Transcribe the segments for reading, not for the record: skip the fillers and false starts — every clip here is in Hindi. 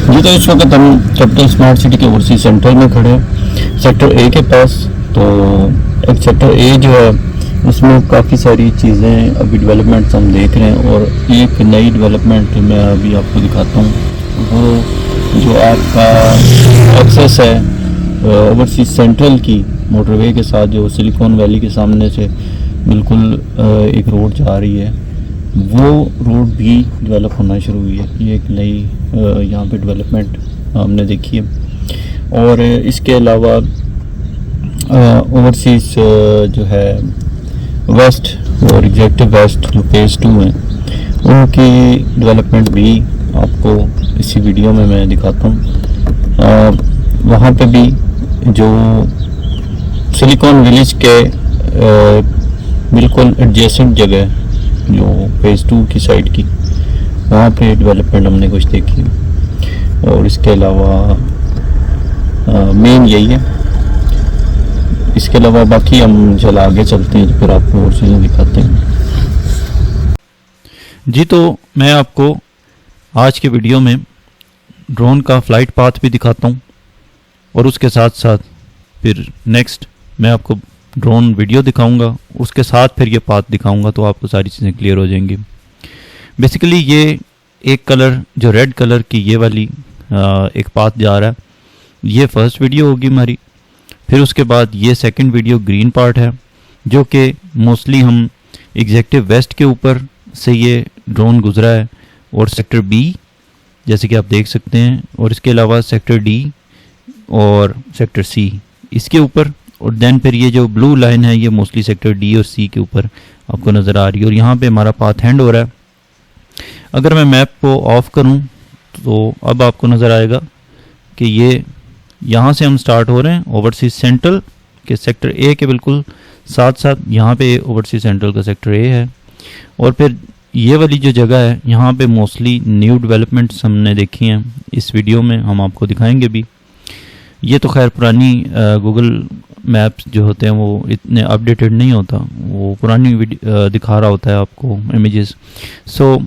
जी तो इस वक्त हम कैपिटल स्मार्ट सिटी के ओवरसीज सेंटर में खड़े हैं, सेक्टर ए के पास। तो एक सेक्टर ए जो है उसमें काफ़ी सारी चीज़ें अभी डेवलपमेंट्स हम देख रहे हैं, और एक नई डेवलपमेंट मैं अभी आपको दिखाता हूँ। वो जो आपका एक्सेस है ओवरसीज सेंट्रल की मोटरवे के साथ, जो सिलिकॉन वैली के सामने से बिल्कुल एक रोड जा रही है, वो रोड भी डेवलप होना शुरू हुई है। ये एक नई यहाँ पे डेवलपमेंट हमने देखी है। और इसके अलावा ओवरसीज जो है वेस्ट और एग्जेक्टिव वेस्ट जो फेज़ 2 है, उनकी डेवलपमेंट भी आपको इसी वीडियो में मैं दिखाता हूँ। वहाँ पे भी जो सिलिकॉन विलेज के बिल्कुल एडजेसेंट जगह जो फेज़ 2 की साइड की, वहाँ पे डेवलपमेंट हमने कुछ देखी। और इसके अलावा मेन यही है। इसके अलावा बाकी हम चला आगे चलते हैं, तो फिर आपको और चीज़ें दिखाते हैं। जी तो मैं आपको आज के वीडियो में ड्रोन का फ्लाइट पाथ भी दिखाता हूँ, और उसके साथ साथ फिर नेक्स्ट मैं आपको ड्रोन वीडियो दिखाऊंगा, उसके साथ फिर ये पाथ दिखाऊंगा, तो आपको सारी चीज़ें क्लियर हो जाएंगी। बेसिकली ये एक कलर जो रेड कलर की ये वाली एक पाथ जा रहा है, ये फर्स्ट वीडियो होगी हमारी। फिर उसके बाद ये सेकंड वीडियो ग्रीन पार्ट है, जो कि मोस्टली हम एग्जेक्टिव वेस्ट के ऊपर से ये ड्रोन गुजरा है, और सेक्टर बी जैसे कि आप देख सकते हैं, और इसके अलावा सेक्टर डी और सेक्टर सी इसके ऊपर, और देन फिर ये जो ब्लू लाइन है ये मोस्टली सेक्टर डी और सी के ऊपर आपको नज़र आ रही है। और यहाँ पे हमारा पाथ हैंड हो रहा है। अगर मैं मैप को ऑफ करूँ तो अब आपको नज़र आएगा कि ये यहाँ से हम स्टार्ट हो रहे हैं ओवरसीज सेंट्रल के सेक्टर ए के बिल्कुल साथ साथ। यहाँ पे ओवरसीज सेंट्रल का सेक्टर ए है, और फिर ये वाली जो जगह है यहाँ पे मोस्टली न्यू डेवलपमेंट्स हमने देखी हैं, इस वीडियो में हम आपको दिखाएंगे भी। ये तो खैर पुरानी गूगल मैप्स जो होते हैं वो इतने अपडेटेड नहीं होता, वो पुरानी दिखा रहा होता है आपको इमेजेस। सो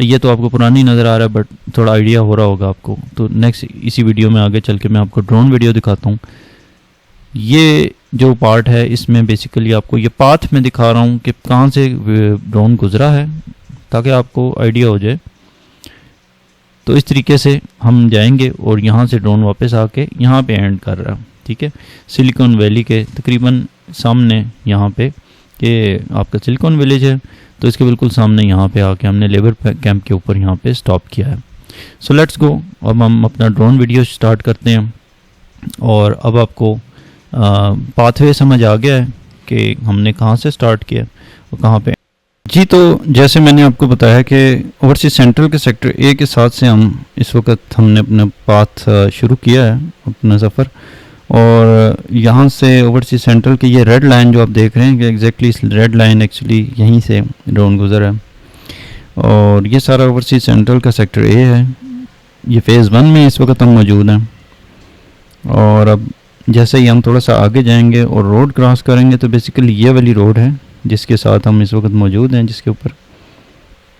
ये तो आपको पुरानी नज़र आ रहा है, बट थोड़ा आइडिया हो रहा होगा आपको। तो नेक्स्ट इसी वीडियो में आगे चल के मैं आपको ड्रोन वीडियो दिखाता हूँ। ये जो पार्ट है इसमें बेसिकली आपको ये पाथ में दिखा रहा हूँ कि कहाँ से ड्रोन गुजरा है, ताकि आपको आइडिया हो जाए। तो इस तरीके से हम जाएंगे, और यहाँ से ड्रोन वापस आके यहाँ पे एंड कर रहा है। ठीक है, सिलिकॉन वैली के तकरीबन सामने यहाँ पे कि आपका सिलिकॉन विलेज है, तो इसके बिल्कुल सामने यहाँ पे आके हमने लेबर कैंप के ऊपर यहाँ पे स्टॉप किया है। So let's go. अब हम अपना ड्रोन वीडियो स्टार्ट करते हैं, और अब आपको पाथवे समझ आ गया है कि हमने कहाँ से स्टार्ट किया और कहाँ पे। जी तो जैसे मैंने आपको बताया कि ओवरसीज सेंट्रल के सेक्टर ए के साथ से हम इस वक्त हमने अपना पाथ शुरू किया है अपना सफ़र। और यहाँ से ओवरसीज सेंट्रल की ये रेड लाइन जो आप देख रहे हैं कि एग्जैक्टली इस रेड लाइन एक्चुअली यहीं से ड्रोन गुजरा है। और ये सारा ओवरसीज सेंट्रल का सेक्टर ए है। ये फेज़ 1 में इस वक्त हम मौजूद हैं। और अब जैसे ही हम थोड़ा सा आगे जाएंगे और रोड क्रॉस करेंगे, तो बेसिकली ये वाली रोड है जिसके साथ हम इस वक्त मौजूद हैं, जिसके ऊपर।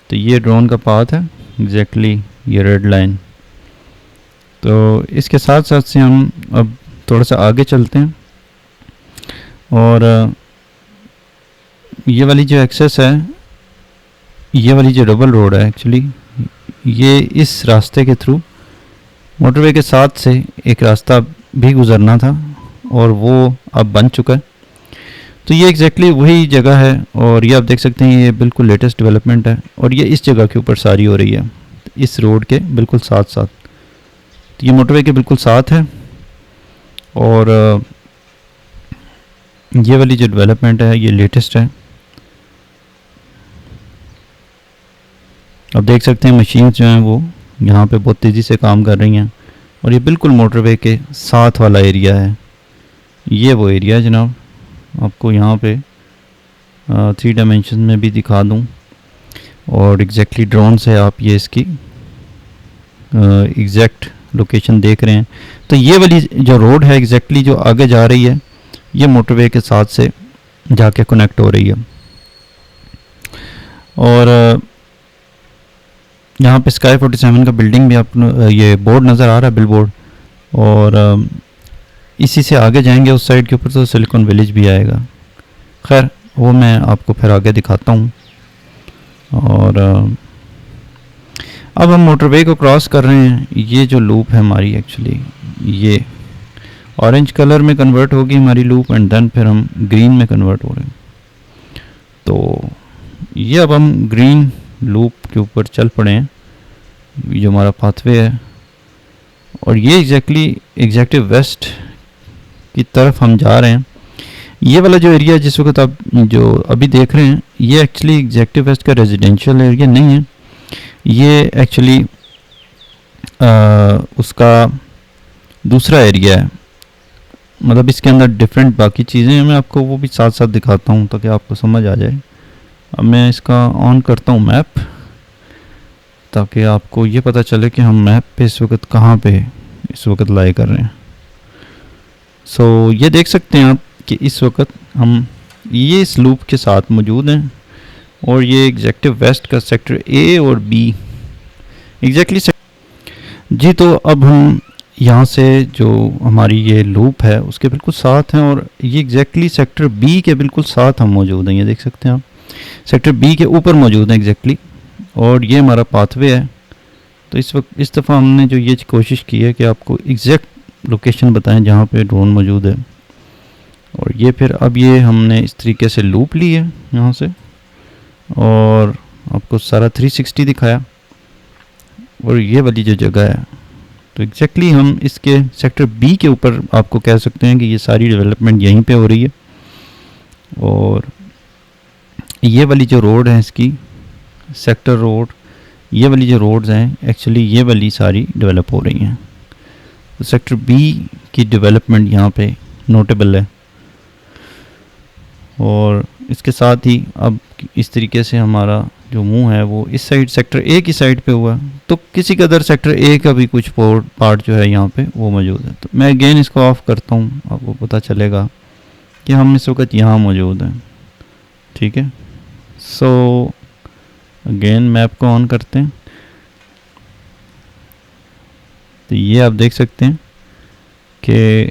तो ये ड्रोन का पाथ है एग्जैक्टली ये रेड लाइन। तो इसके साथ साथ से हम अब थोड़ा सा आगे चलते हैं, और ये वाली जो एक्सेस है, ये वाली जो डबल रोड है एक्चुअली, ये इस रास्ते के थ्रू मोटरवे के साथ से एक रास्ता भी गुजरना था, और वो अब बन चुका है। तो ये एग्जैक्टली वही जगह है, और ये आप देख सकते हैं ये बिल्कुल लेटेस्ट डेवलपमेंट है, और ये इस जगह के ऊपर सारी हो रही है, इस रोड के बिल्कुल साथ साथ। तो ये मोटरवे के बिल्कुल साथ है, और ये वाली जो डेवलपमेंट है ये लेटेस्ट है। आप देख सकते हैं मशीन्स जो हैं वो यहाँ पे बहुत तेज़ी से काम कर रही हैं, और ये बिल्कुल मोटरवे के साथ वाला एरिया है। ये वो एरिया है जनाब, आपको यहाँ पे 3 डायमेंशन में भी दिखा दूँ, और एग्जैक्टली ड्रोन से आप ये इसकी एग्जैक्ट लोकेशन देख रहे हैं। तो ये वाली जो रोड है एग्जैक्टली जो आगे जा रही है, ये मोटरवे के साथ से जाके कनेक्ट हो रही है। और यहाँ पे स्काई 47 का बिल्डिंग भी आप ये बोर्ड नज़र आ रहा है, बिल बोर्ड। और इसी से आगे जाएंगे उस साइड के ऊपर तो सिलिकॉन विलेज भी आएगा। खैर वो मैं आपको फिर आगे दिखाता हूँ। और अब हम मोटरवे को क्रॉस कर रहे हैं। ये जो लूप है हमारी, एक्चुअली ये ऑरेंज कलर में कन्वर्ट होगी हमारी लूप, एंड देन फिर हम ग्रीन में कन्वर्ट हो रहे हैं। तो ये अब हम ग्रीन लूप के ऊपर चल पड़े हैं, ये जो हमारा पाथवे है। और ये एग्जैक्टिव वेस्ट की तरफ हम जा रहे हैं। ये वाला जो एरिया जिस वक्त आप जो अभी देख रहे हैं, ये एक्चुअली एग्जैक्टिव वेस्ट का रेजिडेंशियल एरिया नहीं है। ये एक्चुअली उसका दूसरा एरिया है, मतलब इसके अंदर डिफरेंट बाकी चीज़ें हैं। मैं आपको वो भी साथ साथ दिखाता हूँ ताकि आपको समझ आ जाए। अब मैं इसका ऑन करता हूँ मैप, ताकि आपको ये पता चले कि हम मैप पे इस वक्त कहाँ पे इस वक्त लाई कर रहे हैं। सो ये देख सकते हैं आप कि इस वक्त हम ये इस लूप के साथ मौजूद हैं, और ये एग्जैक्टिव वेस्ट का सेक्टर ए और बी एग्जैक्टली जी। तो अब हम यहाँ से जो हमारी ये लूप है उसके बिल्कुल साथ हैं, और ये एग्जैक्टली सेक्टर बी के बिल्कुल साथ हम मौजूद हैं। ये देख सकते हैं आप, सेक्टर बी के ऊपर मौजूद हैं एग्जैक्टली। और ये हमारा पाथवे है। तो इस वक्त इस दफ़ा हमने जो ये कोशिश की है कि आपको एग्जैक्ट लोकेशन बताएं जहाँ पे ड्रोन मौजूद है। और ये फिर अब ये हमने इस तरीके से लूप ली है यहाँ से, और आपको सारा 360 दिखाया। और ये वाली जो जगह है, तो एग्जैक्टली हम इसके सेक्टर बी के ऊपर आपको कह सकते हैं कि ये सारी डेवलपमेंट यहीं पे हो रही है। और ये वाली जो रोड है इसकी सेक्टर रोड, ये वाली जो रोड्स हैं एक्चुअली ये वाली सारी डेवलप हो रही हैं। तो सेक्टर बी की डेवलपमेंट यहाँ पे नोटेबल है। और इसके साथ ही अब इस तरीके से हमारा जो मुंह है वो इस साइड सेक्टर ए की साइड पे हुआ, तो किसी कदर सेक्टर ए का भी कुछ पार्ट जो है यहाँ पे वो मौजूद है। तो मैं अगेन इसको ऑफ करता हूँ, आपको पता चलेगा कि हम इस वक्त यहाँ मौजूद हैं। ठीक है, सो अगेन मैप को ऑन करते हैं। तो ये आप देख सकते हैं कि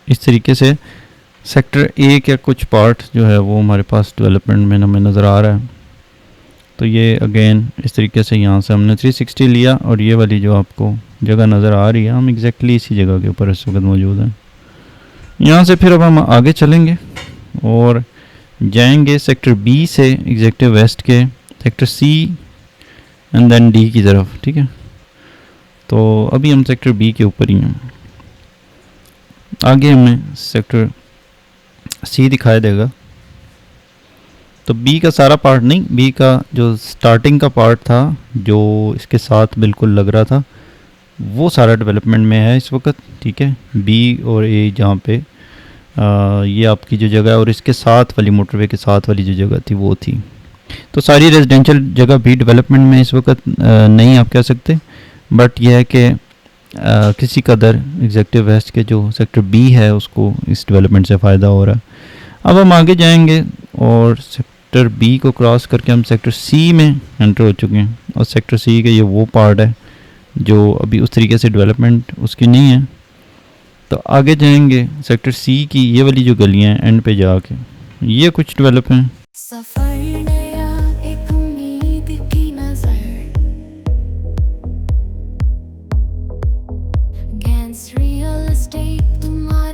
इस तरीके से सेक्टर ए का कुछ पार्ट जो है वो हमारे पास डेवलपमेंट में हमें नज़र आ रहा है। तो ये अगेन इस तरीके से यहाँ से हमने 360 लिया, और ये वाली जो आपको जगह नज़र आ रही है हम एग्जैक्टली इसी जगह के ऊपर इस वक्त मौजूद हैं। यहाँ से फिर अब हम आगे चलेंगे और जाएंगे सेक्टर बी से एग्जैक्टिव वेस्ट के sector C and then D की तरफ। ठीक है, तो अभी हम सेक्टर बी के ऊपर ही हैं। आगे हमें सेक्टर सी दिखाई देगा। तो बी का सारा पार्ट नहीं, बी का जो स्टार्टिंग का पार्ट था जो इसके साथ बिल्कुल लग रहा था वो सारा डेवलपमेंट में है इस वक्त। ठीक है, बी और ए जहाँ पे ये आपकी जो जगह है और इसके साथ वाली मोटरवे के साथ वाली जो जगह थी वो थी। तो सारी रेजिडेंशियल जगह भी डेवलपमेंट में इस वक्त नहीं आप कह सकते, बट यह है कि किसी कदर एग्जैक्टिव वेस्ट के जो सेक्टर बी है उसको इस डेवलपमेंट से फ़ायदा हो रहा है। अब हम आगे जाएंगे और सेक्टर बी को क्रॉस करके हम सेक्टर सी में एंटर हो चुके हैं, और सेक्टर सी के ये वो पार्ट है जो अभी उस तरीके से डेवलपमेंट उसकी नहीं है। तो आगे जाएंगे सेक्टर सी की ये वाली जो गलियाँ हैं एंड पे जाके ये कुछ डेवलप हैं। सफर नया एक उम्मीद की नजर, गैंस रियल एस्टेट तुम्हारा